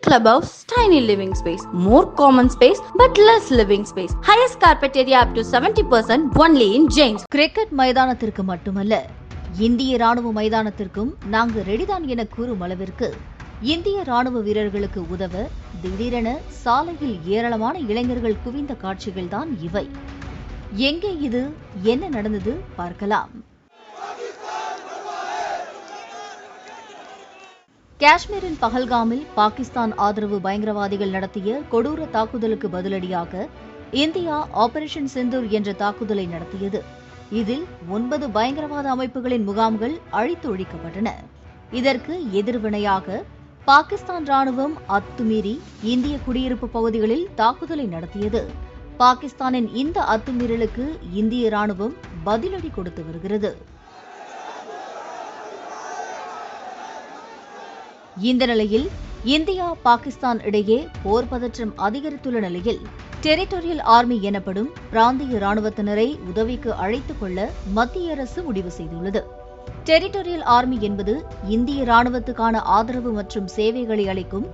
Clubhouse, tiny living space, more common space but less living space. Highest carpet area up to 70% only in James. Cricket மைதானத்திற்கு மட்டுமல்ல, இந்திய ராணுவ மைதானத்திற்கும் நாங்க ரெடிதான் என கூறும் அளவிற்கு இந்திய ராணுவ வீரர்களுக்கு உதவ திடீரென சாலையில் ஏராளமான இளைஞர்கள் குவிந்த காட்சிகள்தான் இவை. எங்கே இது, என்ன நடந்தது பார்க்கலாம். காஷ்மீரின் பஹல்காமில் பாகிஸ்தான் ஆதரவு பயங்கரவாதிகள் நடத்திய கொடூர தாக்குதலுக்கு பதிலடியாக இந்தியா ஆபரேஷன் சிந்தூர் என்ற தாக்குதலை நடத்தியது. இதில் 9 பயங்கரவாத அமைப்புகளின் முகாம்கள் அழித்து ஒழிக்கப்பட்டன. இதற்கு எதிர்வினையாக பாகிஸ்தான் ராணுவம் அத்துமீறி இந்திய குடியிருப்பு பகுதிகளில் தாக்குதலை நடத்தியது. பாகிஸ்தானின் இந்த அத்துமீறலுக்கு இந்திய ராணுவம் பதிலடி கொடுத்து வருகிறது. இந்த நிலையில் இந்தியா பாகிஸ்தான் இடையே போர் பதற்றம் அதிகரித்துள்ள நிலையில் டெரிட்டோரியல் ஆர்மி எனப்படும் பிராந்திய ராணுவத்தினரை உதவிக்கு அழைத்துக் கொள்ள மத்திய அரசு முடிவு செய்துள்ளது. டெரிட்டோரியல் ஆர்மி என்பது இந்திய ராணுவத்துக்கான ஆதரவு மற்றும் சேவைகளை அளிக்கும்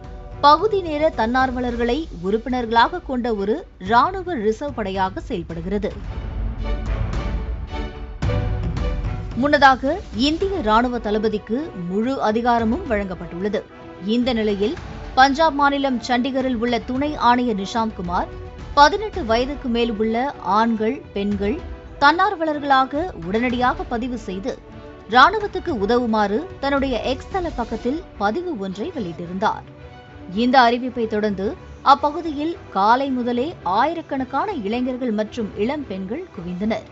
பகுதி நேர தன்னார்வலர்களை உறுப்பினர்களாக கொண்ட ஒரு ராணுவ ரிசர்வ் படையாக செயல்படுகிறது. முன்னதாக இந்திய ராணுவ தளபதிக்கு முழு அதிகாரமும் வழங்கப்பட்டுள்ளது. இந்த நிலையில் பஞ்சாப் மாநிலம் சண்டிகரில் உள்ள துணை ஆணையர் நிஷாந்த் குமார் 18 வயதுக்கு மேல் உள்ள ஆண்கள், பெண்கள் தன்னார்வலர்களாக உடனடியாக பதிவு செய்து ராணுவத்துக்கு உதவுமாறு தன்னுடைய எக்ஸ் தள பக்கத்தில் பதிவு ஒன்றை வெளியிட்டிருந்தார். இந்த அறிவிப்பை தொடர்ந்து அப்பகுதியில் காலை முதலே ஆயிரக்கணக்கான இளைஞர்கள் மற்றும் இளம் பெண்கள் குவிந்தனர்.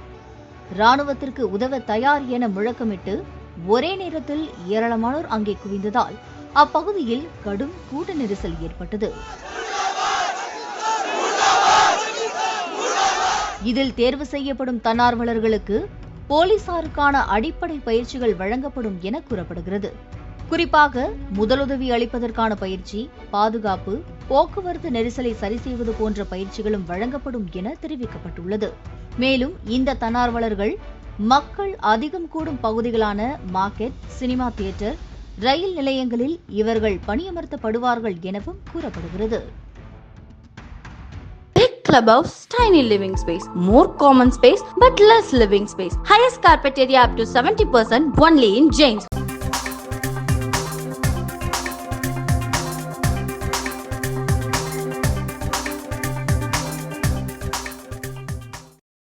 ராணுவத்திற்கு உதவ தயார் என முழக்கமிட்டு ஒரே நேரத்தில் ஏராளமானோர் அங்கே குவிந்ததால் அப்பகுதியில் கடும் கூட்ட நெரிசல் ஏற்பட்டது. இதில் தேர்வு செய்யப்படும் தன்னார்வலர்களுக்கு போலீசாருக்கான அடிப்படை பயிற்சிகள் வழங்கப்படும் என கூறப்படுகிறது. குறிப்பாக முதலுதவி அளிப்பதற்கான பயிற்சி, பாதுகாப்பு, போக்குவரத்து நெரிசலை சரி செய்வது போன்ற பயிற்சிகளும் வழங்கப்படும் என தெரிவிக்கப்பட்டுள்ளது. மேலும் இந்த தன்னார்வலர்கள் மக்கள் அதிகம் கூடும் பகுதிகளான மார்க்கெட், சினிமா தியேட்டர், ரயில் நிலையங்களில் இவர்கள் பணியமர்த்தப்படுவார்கள் எனவும் கூறப்படுகிறது. Clubhouse, tiny living space, more common space but less living space. Highest carpet area up to 70% only in James.